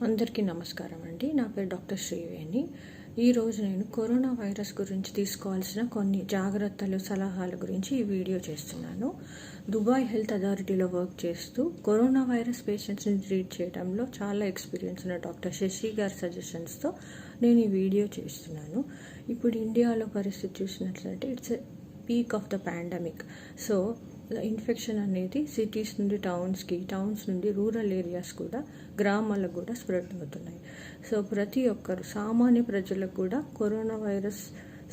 అందరికీ నమస్కారం అండి. నా పేరు డాక్టర్ శ్రీవేణి. ఈరోజు నేను కరోనా వైరస్ గురించి తీసుకోవాల్సిన కొన్ని జాగ్రత్తలు, సలహాల గురించి ఈ వీడియో చేస్తున్నాను. దుబాయ్ హెల్త్ అథారిటీలో వర్క్ చేస్తూ కరోనా వైరస్ పేషెంట్స్ని ట్రీట్ చేయడంలో చాలా ఎక్స్పీరియన్స్ ఉన్న డాక్టర్ శశి గారి సజెషన్స్తో నేను ఈ వీడియో చేస్తున్నాను. ఇప్పుడు ఇండియాలో పరిస్థితి చూసినట్లయితే it's a peak of the pandemic. So infection అనేది సిటీస్ నుండి టౌన్స్ నుండి రూరల్ ఏరియాస్ కూడా, గ్రామాలకు కూడా స్ప్రెడ్ అవుతున్నాయి. సో ప్రతి ఒక్కరు, సామాన్య ప్రజలకు కూడా కరోనా వైరస్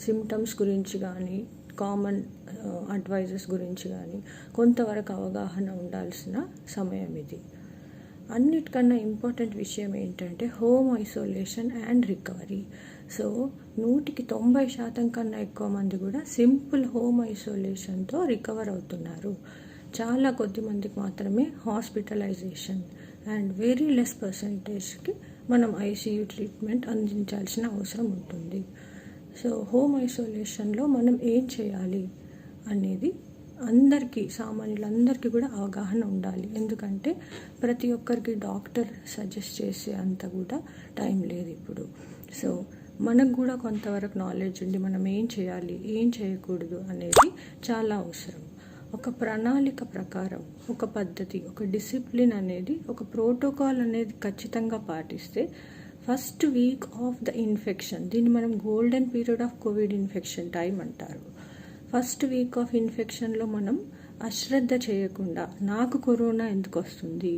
సిమ్టమ్స్ గురించి కానీ, కామన్ అడ్వైజెస్ గురించి కానీ కొంతవరకు అవగాహన ఉండాల్సిన సమయం ఇది. అన్నిటికన్నా ఇంపార్టెంట్ విషయం ఏంటంటే home isolation and recovery. So 90% కన్నా ఎక్కువ మంది కూడా సింపుల్ హోమ్ ఐసోలేషన్తో రికవర్ అవుతున్నారు. చాలా కొద్ది మందికి మాత్రమే హాస్పిటలైజేషన్ అండ్ వెరీ లెస్ పర్సంటేజ్కి మనం ఐసీయూ ట్రీట్మెంట్ అందించాల్సిన అవసరం ఉంటుంది. సో హోమ్ ఐసోలేషన్లో మనం ఏం చేయాలి అనేది అందరికీ, సామాన్యులందరికీ కూడా అవగాహన ఉండాలి. ఎందుకంటే ప్రతి ఒక్కరికి డాక్టర్ సజెస్ట్ చేసే అంత కూడా టైం లేదు ఇప్పుడు. సో మనకు కూడా కొంతవరకు నాలెడ్జ్ ఉండి మనం ఏం చేయాలి, ఏం చేయకూడదు అనేది చాలా అవసరం. ఒక ప్రణాళిక ప్రకారం, ఒక పద్ధతి, ఒక డిసిప్లిన్ అనేది, ఒక ప్రోటోకాల్ అనేది ఖచ్చితంగా పాటిస్తే first week off the infection, దీన్ని మనం golden period of Covid infection time అంటారు. ఫస్ట్ వీక్ ఆఫ్ ఇన్ఫెక్షన్లో మనం అశ్రద్ధ చేయకుండా నాకు కరోనా ఎందుకు వస్తుంది,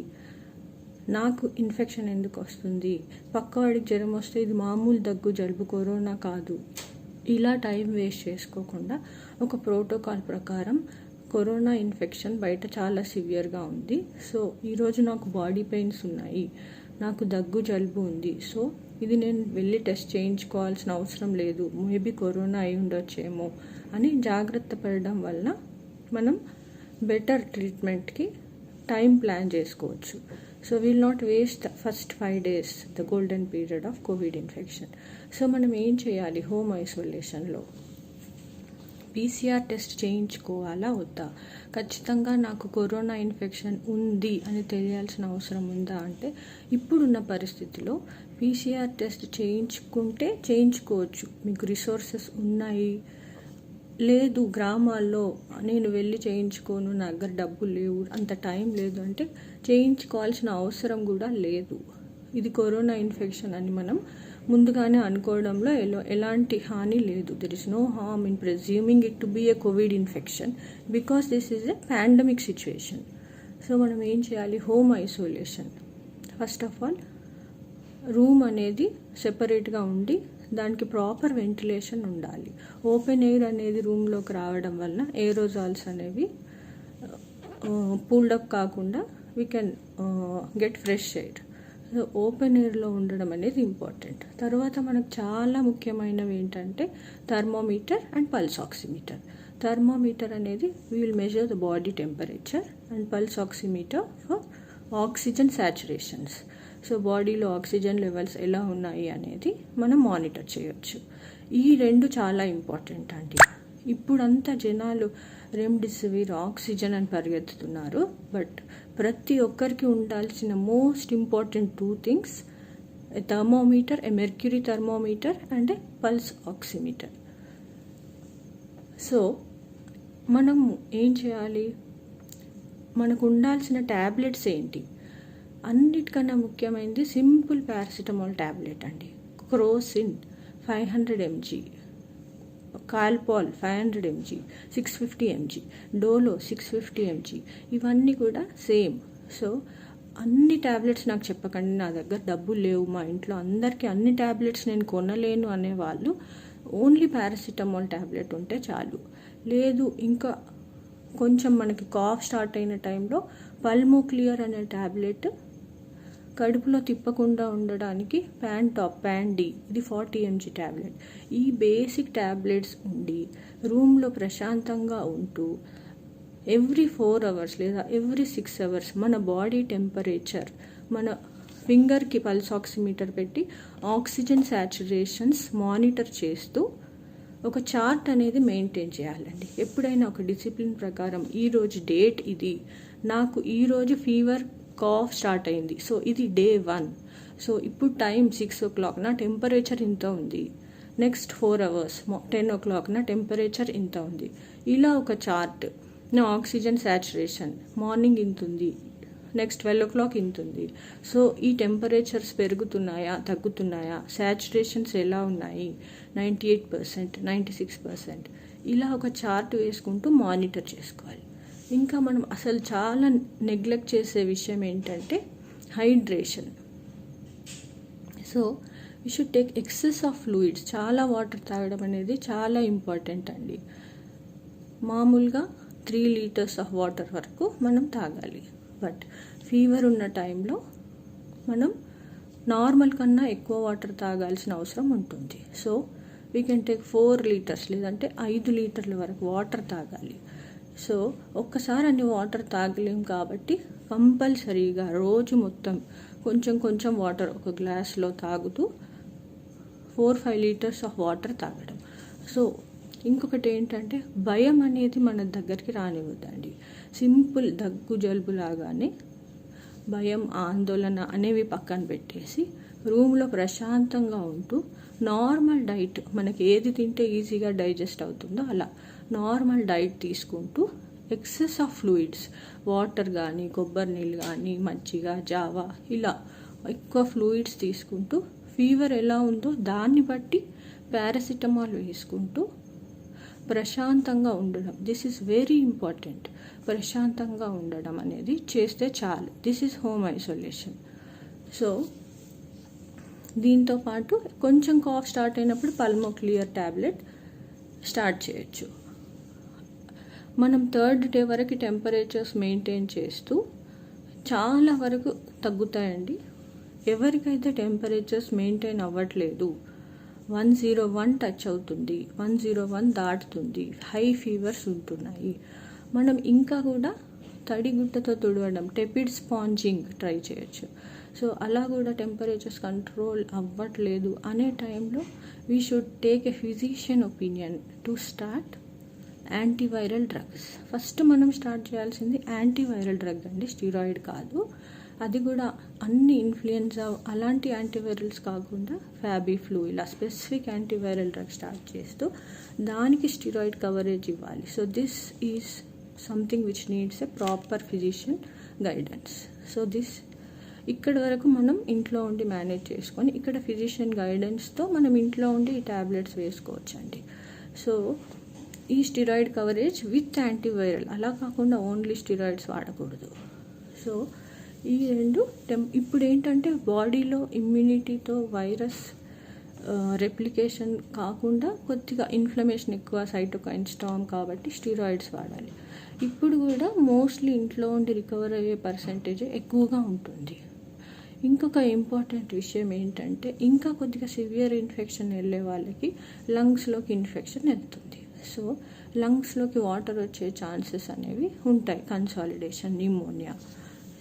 నాకు ఇన్ఫెక్షన్ ఎందుకు వస్తుంది, పక్కవాడికి జ్వరం వస్తే ఇది మామూలు దగ్గు, జలుబు, కరోనా కాదు, ఇలా టైం వేస్ట్ చేసుకోకుండా ఒక ప్రోటోకాల్ ప్రకారం కరోనా ఇన్ఫెక్షన్ బయట చాలా సివియర్గా ఉంది, సో ఈరోజు నాకు బాడీ పెయిన్స్ ఉన్నాయి, నాకు దగ్గు, జలుబు ఉంది, సో ఇది నేను వెళ్ళి టెస్ట్ చేయించుకోవాల్సిన అవసరం లేదు, మేబీ కరోనా అయి ఉండొచ్చేమో అని జాగ్రత్త పడడం వల్ల మనం బెటర్ ట్రీట్మెంట్కి టైం ప్లాన్ చేసుకోవచ్చు. So will not waste the first 5 days, the golden period of Covid infection. So మనం ఏం చేయాలి హోమ్ ఐసోలేషన్లో? పీసీఆర్ టెస్ట్ చేయించుకోవాలా వద్దా? ఖచ్చితంగా నాకు కరోనా ఇన్ఫెక్షన్ ఉంది అని తెలియాల్సిన అవసరం ఉందా అంటే, ఇప్పుడున్న పరిస్థితిలో పీసీఆర్ టెస్ట్ చేయించుకుంటే చేయించుకోవచ్చు. మీకు రిసోర్సెస్ ఉన్నాయి, లేదు గ్రామాల్లో నేను వెళ్ళి చేయించుకోను, నా దగ్గర డబ్బులు లేవు, అంత టైం లేదు అంటే చేయించుకోవాల్సిన అవసరం కూడా లేదు. ఇది కరోనా ఇన్ఫెక్షన్ అని మనం ముందుగానే అనుకోవడంలో ఎలాంటి హాని లేదు. There is no harm in presuming it to be a covid infection because this is a pandemic situation. So మనం ఏం చేయాలి? Home isolation. First of all room అనేది సెపరేట్గా ఉండి దానికి ప్రాపర్ వెంటిలేషన్ ఉండాలి. ఓపెన్ ఎయిర్ అనేది రూమ్లోకి రావడం వలన ఏరోజాల్స్ అనేవి పూల్డప్ కాకుండా we can get fresh air. So open ఎయిర్లో ఉండడం అనేది ఇంపార్టెంట్. తర్వాత మనకు చాలా ముఖ్యమైనవి ఏంటంటే thermometer and pulse oximeter. Thermometer అనేది we will measure the body temperature and pulse oximeter for oxygen saturations. So బాడీలో ఆక్సిజన్ లెవెల్స్ ఎలా ఉన్నాయి అనేది మనం మానిటర్ చేయొచ్చు. ఈ రెండు చాలా ఇంపార్టెంట్ అండి. ఇప్పుడంతా జనాలు రెమ్డెసివిర్, ఆక్సిజన్ అని పరిగెత్తుతున్నారు, బట్ ప్రతి ఒక్కరికి ఉండాల్సిన most important 2 things, a thermometer, a mercury thermometer and a pulse oximeter. So మనం ఏం చేయాలి? మనకు ఉండాల్సిన ట్యాబ్లెట్స్ ఏంటి? అన్నిటికన్నా ముఖ్యమైనది సింపుల్ పారాసిటమాల్ ట్యాబ్లెట్ అండి. Crocin 500 mg, కాల్పాల్ 500 mg, 650 mg, Dolo 650 mg, ఇవన్నీ కూడా సేమ్. సో అన్ని ట్యాబ్లెట్స్ నాకు చెప్పకండి, నా దగ్గర డబ్బులు లేవు, మా ఇంట్లో అందరికీ అన్ని ట్యాబ్లెట్స్ నేను కొనలేను అనేవాళ్ళు ఓన్లీ పారాసిటమాల్ ట్యాబ్లెట్ ఉంటే చాలు. లేదు ఇంకా కొంచెం మనకి కాఫ్ స్టార్ట్ అయిన టైంలో పల్మోక్లియర్ అనే ట్యాబ్లెట్ కడుపులో తిప్పకుండా ఉండడానికి ప్యాన్ డి, ఇది 40 mg ట్యాబ్లెట్. ఈ బేసిక్ ట్యాబ్లెట్స్ ఉండి రూమ్లో ప్రశాంతంగా ఉంటూ ఎవ్రీ 4 hours లేదా ఎవ్రీ 6 hours మన బాడీ టెంపరేచర్, మన ఫింగర్కి పల్స్ ఆక్సిమీటర్ పెట్టి ఆక్సిజన్ సాచురేషన్స్ మానిటర్ చేస్తూ ఒక చార్ట్ అనేది మెయింటైన్ చేయాలండి. ఎప్పుడైనా ఒక డిసిప్లిన్ ప్రకారం ఈరోజు డేట్ ఇది, నాకు ఈరోజు ఫీవర్, కాఫ్ స్టార్ట్ అయింది, సో ఇది day 1, సో ఇప్పుడు టైం 6 o'clock, నా టెంపరేచర్ ఇంత ఉంది. నెక్స్ట్ 4 hours 10 o'clock, నా టెంపరేచర్ ఇంత ఉంది. ఇలా ఒక చార్ట్. నా ఆక్సిజన్ సాచురేషన్ మార్నింగ్ ఇంత ఉంది, నెక్స్ట్ 12 o'clock ఇంత ఉంది. సో ఈ టెంపరేచర్స్ పెరుగుతున్నాయా తగ్గుతున్నాయా, సాచురేషన్స్ ఎలా ఉన్నాయి, 98%, 96%, ఇలా ఒక చార్ట్ వేసుకుంటూ మానిటర్ చేసుకోవాలి. ఇంకా మనం అసలు చాలా నెగ్లెక్ట్ చేసే విషయం ఏంటంటే hydration. So you should take excess of fluids. చాలా వాటర్ తాగడం అనేది చాలా ఇంపార్టెంట్ అండి. మామూలుగా 3 liters ఆఫ్ వాటర్ వరకు మనం తాగాలి. బట్ ఫీవర్ ఉన్న టైంలో మనం నార్మల్ కన్నా ఎక్కువ వాటర్ తాగాల్సిన అవసరం ఉంటుంది. So we can take 4 liters లేదంటే 5 liters వరకు వాటర్ తాగాలి. సో ఒక్కసారి అన్ని వాటర్ తాగలేం కాబట్టి కంపల్సరీగా రోజు మొత్తం కొంచెం కొంచెం వాటర్ ఒక గ్లాస్లో తాగుతూ 4-5 liters ఆఫ్ వాటర్ తాగడం. సో ఇంకొకటి ఏంటంటే భయం అనేది మన దగ్గరికి రానివ్వద్దండి. సింపుల్ దగ్గు జలుబు లాగానే భయం ఆందోళన అనేవి పక్కన పెట్టేసి రూమ్లో ప్రశాంతంగా ఉంటూ నార్మల్ డైట్, మనకి ఏది తింటే ఈజీగా డైజెస్ట్ అవుతుందో అలా నార్మల్ డైట్ తీసుకుంటూ ఎక్సెస్ ఆఫ్ ఫ్లూయిడ్స్, వాటర్ కానీ కొబ్బరి నీళ్ళు కానీ మజ్జిగ జావా ఇలా ఎక్కువ ఫ్లూయిడ్స్ తీసుకుంటూ ఫీవర్ ఎలా ఉందో దాన్ని బట్టి పారాసిటమాల్ వేసుకుంటూ ప్రశాంతంగా ఉండడం. This is very important. ప్రశాంతంగా ఉండడం అనేది చేస్తే చాలు. This is home isolation. So దీంతో పాటు కొంచెం కాఫ్ స్టార్ట్ అయినప్పుడు పల్మోక్లియర్ ట్యాబ్లెట్ స్టార్ట్ చేయొచ్చు. మనం 3rd day వరకు టెంపరేచర్స్ మెయింటైన్ చేస్తూ చాలా వరకు తగ్గుతాయండి. ఎవరికైతే టెంపరేచర్స్ మెయింటైన్ అవ్వట్లేదు, 101 టచ్ అవుతుంది, 101 దాటుతుంది, హై ఫీవర్స్ ఉంటున్నాయి, మనం ఇంకా కూడా తడి గుట్టతో తుడవడం, టెపిడ్ స్పాంజింగ్ ట్రై చేయొచ్చు. సో అలా కూడా టెంపరేచర్స్ కంట్రోల్ అవ్వట్లేదు అనే టైంలో we should take a physician opinion to start antiviral drugs. First మనం స్టార్ట్ చేయాల్సింది యాంటీవైరల్ డ్రగ్ అండి, స్టీరాయిడ్ కాదు. అది కూడా అన్ని ఇన్ఫ్లుయెన్జా అలాంటి యాంటీవైరల్స్ కాకుండా ఫ్యాబీఫ్లూ ఇలా స్పెసిఫిక్ యాంటీవైరల్ డ్రగ్ స్టార్ట్ చేస్తూ దానికి స్టీరాయిడ్ కవరేజ్ ఇవ్వాలి. So this is something which needs a proper physician guidance. So ఇక్కడ వరకు మనం ఇంట్లో ఉండి మేనేజ్ చేసుకొని ఇక్కడ ఫిజిషియన్ గైడెన్స్తో మనం ఇంట్లో ఉండి ఈ ట్యాబ్లెట్స్ వేసుకోవచ్చండి. సో ఈ స్టీరాయిడ్ కవరేజ్ విత్ యాంటీవైరల్, అలా కాకుండా ఓన్లీ స్టీరాయిడ్స్ వాడకూడదు. సో ఈ రెండు ఇప్పుడు ఏంటంటే బాడీలో ఇమ్యూనిటీతో వైరస్ రెప్లికేషన్ కాకుండా కొద్దిగా ఇన్ఫ్లమేషన్ ఎక్కువ, సైటోకైన్ స్టార్మ్, కాబట్టి స్టీరాయిడ్స్ వాడాలి. ఇప్పుడు కూడా మోస్ట్లీ ఇంట్లో ఉండి రికవర్ అయ్యే పర్సంటేజ్ ఎక్కువగా ఉంటుంది. ఇంకొక ఇంపార్టెంట్ విషయం ఏంటంటే ఇంకా కొద్దిగా సివియర్ ఇన్ఫెక్షన్ వెళ్ళే వాళ్ళకి లంగ్స్లోకి ఇన్ఫెక్షన్ వెళ్తుంది. సో లంగ్స్లోకి వాటర్ వచ్చే ఛాన్సెస్ అనేవి ఉంటాయి, కన్సాలిడేషన్, న్యూమోనియా.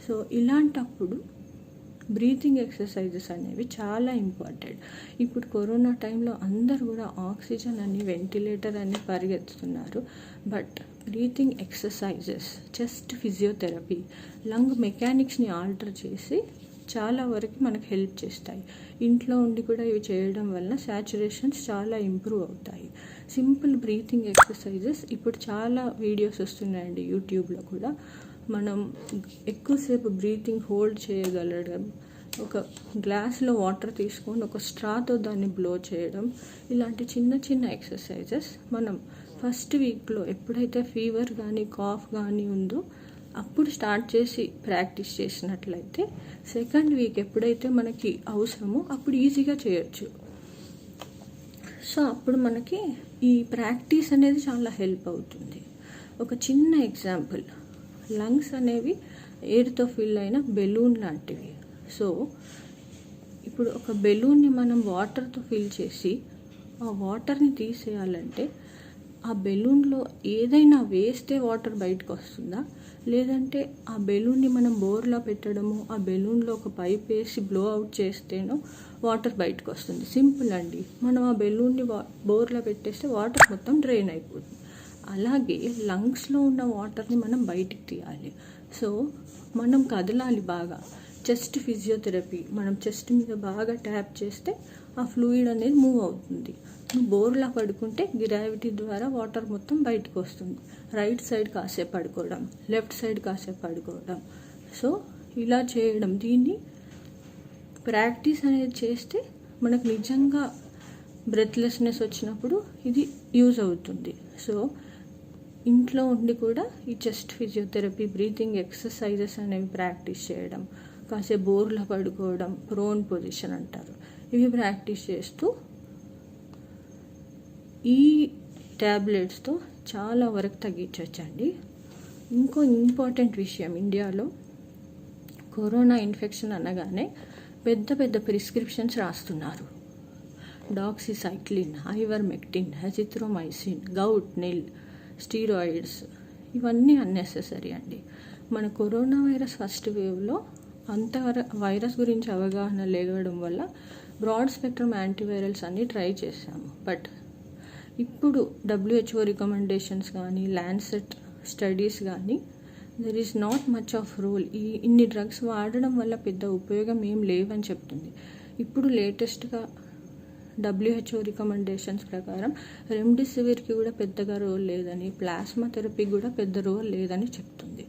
సో ఇలాంటప్పుడు బ్రీతింగ్ ఎక్సర్సైజెస్ అనేవి చాలా ఇంపార్టెంట్. ఇప్పుడు కరోనా టైంలో అందరూ కూడా ఆక్సిజన్ అని వెంటిలేటర్ అని పరిగెత్తుతున్నారు. But breathing exercises, chest physiotherapy, lung మెకానిక్స్ని ఆల్టర్ చేసి చాలా వరకు మనకు హెల్ప్ చేస్తాయి. ఇంట్లో ఉండి కూడా ఇవి చేయడం వల్ల సాచురేషన్స్ చాలా ఇంప్రూవ్ అవుతాయి. సింపుల్ బ్రీతింగ్ ఎక్సర్సైజెస్ ఇప్పుడు చాలా వీడియోస్ వస్తున్నాయండి యూట్యూబ్లో కూడా. మనం ఎక్కువసేపు బ్రీతింగ్ హోల్డ్ చేయగలగడం, ఒక గ్లాస్లో వాటర్ తీసుకొని ఒక స్ట్రాతో దాన్ని బ్లో చేయడం, ఇలాంటి చిన్న చిన్న ఎక్సర్సైజెస్ మనం ఫస్ట్ వీక్లో ఎప్పుడైతే ఫీవర్ కానీ కాఫ్ కానీ ఉందో అప్పుడు స్టార్ట్ చేసి ప్రాక్టీస్ చేసినట్లయితే సెకండ్ వీక్ ఎప్పుడైతే మనకి అవసరమో అప్పుడు ఈజీగా చేయొచ్చు. సో అప్పుడు మనకి ఈ ప్రాక్టీస్ అనేది చాలా హెల్ప్ అవుతుంది. ఒక చిన్న ఎగ్జాంపుల్, లంగ్స్ అనేవి ఎయిర్తో ఫిల్ అయిన బెలూన్ లాంటివి. సో ఇప్పుడు ఒక బెలూన్ని మనం వాటర్తో ఫిల్ చేసి ఆ వాటర్ని తీసేయాలంటే ఆ బెలూన్లో ఏదైనా వేస్తే వాటర్ బయటకు వస్తుందా, లేదంటే ఆ బెలూన్ని మనం బోర్లో పెట్టడము, ఆ బెలూన్లో ఒక పైప్ వేసి బ్లో అవుట్ చేస్తేనో వాటర్ బయటకు వస్తుంది. సింపుల్ అండి. మనం ఆ బెలూన్ని బోర్లో పెట్టేస్తే వాటర్ మొత్తం డ్రైన్ అయిపోతుంది. అలాగే లంగ్స్లో ఉన్న వాటర్ని మనం బయటికి తీయాలి. సో మనం కదలాలి బాగా. చెస్ట్ ఫిజియోథెరపీ, మనం చెస్ట్ మీద బాగా ట్యాప్ చేస్తే ఆ ఫ్లూయిడ్ అనేది మూవ్ అవుతుంది. నువ్వు బోర్లా పడుకుంటే గ్రావిటీ ద్వారా వాటర్ మొత్తం బయటకు వస్తుంది. రైట్ సైడ్ కాసేపు పడుకోవడం, లెఫ్ట్ సైడ్ కాసేపు పడుకోవడం. సో ఇలా చేయడం, దీన్ని ప్రాక్టీస్ అనేది చేస్తే మనకు నిజంగా బ్రెత్లెస్నెస్ వచ్చినప్పుడు ఇది యూజ్ అవుతుంది. సో ఇంట్లో ఉండి కూడా ఈ చెస్ట్ ఫిజియోథెరపీ, బ్రీతింగ్ ఎక్సర్సైజెస్ అనేవి ప్రాక్టీస్ చేయడం, కాసేపు బోర్లా పడుకోవడం, ప్రోన్ పొజిషన్ అంటారు, ఇవి ప్రాక్టీస్ చేస్తూ ఈ ట్యాబ్లెట్స్తో చాలా వరకు తగ్గించవచ్చండి. ఇంకో ఇంపార్టెంట్ విషయం, ఇండియాలో కరోనా ఇన్ఫెక్షన్ అనగానే పెద్ద పెద్ద ప్రిస్క్రిప్షన్స్ రాస్తున్నారు. డాక్సిసైక్లిన్, ఐవర్మెక్టిన్, అజిత్రోమైసిన్, గౌట్ నిల్, స్టీరాయిడ్స్, ఇవన్నీ అన్నెసెసరీ అండి. మన కరోనా వైరస్ ఫస్ట్ వేవ్లో అంత వైరస్ గురించి అవగాహన లేకపోవడం వల్ల బ్రాడ్ స్పెక్ట్రమ్ యాంటీవైరల్స్ అన్నీ ట్రై చేశాము. బట్ ఇప్పుడు WHO రికమెండేషన్స్ కానీ, ల్యాన్సెట్ స్టడీస్ కానీ, there is not much of role. ఇన్ని డ్రగ్స్ వాడడం వల్ల పెద్ద ఉపయోగం ఏం లేవని చెప్తుంది. ఇప్పుడు లేటెస్ట్గా WHO రికమెండేషన్స్ ప్రకారం రెమ్డెసివిర్కి కూడా పెద్దగా రోల్ లేదని, ప్లాస్మా థెరపీకి కూడా పెద్ద రోల్ లేదని చెప్తుంది.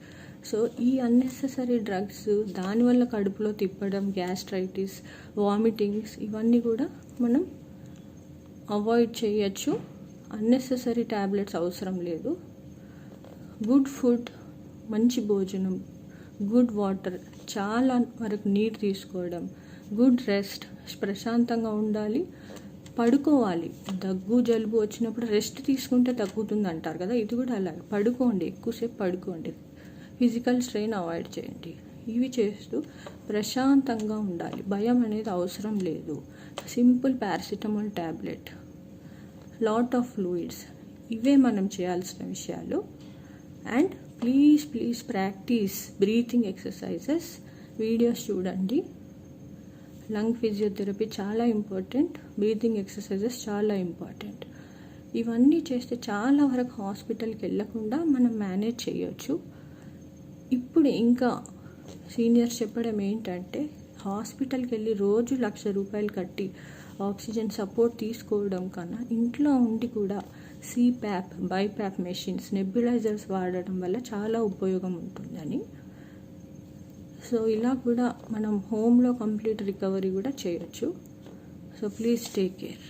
సో ఈ అన్నెసెసరీ డ్రగ్స్, దానివల్ల కడుపులో తిప్పడం, గ్యాస్ట్రైటిస్, వామిటింగ్స్, ఇవన్నీ కూడా మనం అవాయిడ్ చేయొచ్చు. అన్నెసెసరీ ట్యాబ్లెట్స్ అవసరం లేదు. గుడ్ ఫుడ్, మంచి భోజనం, గుడ్ వాటర్, చాలా వరకు నీరు తీసుకోవడం, గుడ్ రెస్ట్, ప్రశాంతంగా ఉండాలి, పడుకోవాలి. దగ్గు జలుబు వచ్చినప్పుడు రెస్ట్ తీసుకుంటే తగ్గుతుంది అంటారు కదా, ఇది కూడా అలాగే. పడుకోండి, ఎక్కువసేపు పడుకోండి, ఫిజికల్ స్ట్రెయిన్ అవాయిడ్ చేయండి. ఇవి చేస్తూ ప్రశాంతంగా ఉండాలి. భయం అనేది అవసరం లేదు. Simple paracetamol tablet, lot of fluids, ఇవే మనం చేయాల్సిన విషయాలు. And please practice breathing exercises. Videos చూడండి. లంగ్ ఫిజియోథెరపీ చాలా ఇంపార్టెంట్, బ్రీతింగ్ ఎక్సర్సైజెస్ చాలా ఇంపార్టెంట్. ఇవన్నీ చేస్తే చాలా వరకు హాస్పిటల్కి వెళ్ళకుండా మనం మేనేజ్ చేయొచ్చు. ఇప్పుడు ఇంకా సీనియర్స్ చెప్పడం ఏంటంటే, హాస్పిటల్కి వెళ్ళి రోజు 1,00,000 రూపాయలు కట్టి ఆక్సిజన్ సపోర్ట్ తీసుకోవడం కన్నా ఇంట్లో ఉండి కూడా CPAP, BiPAP మెషిన్స్, నెబ్యులైజర్స్ వాడడం వల్ల చాలా ఉపయోగం ఉంటుందని. సో ఇలా కూడా మనం హోమ్లో కంప్లీట్ రికవరీ కూడా చేయొచ్చు. So please take care.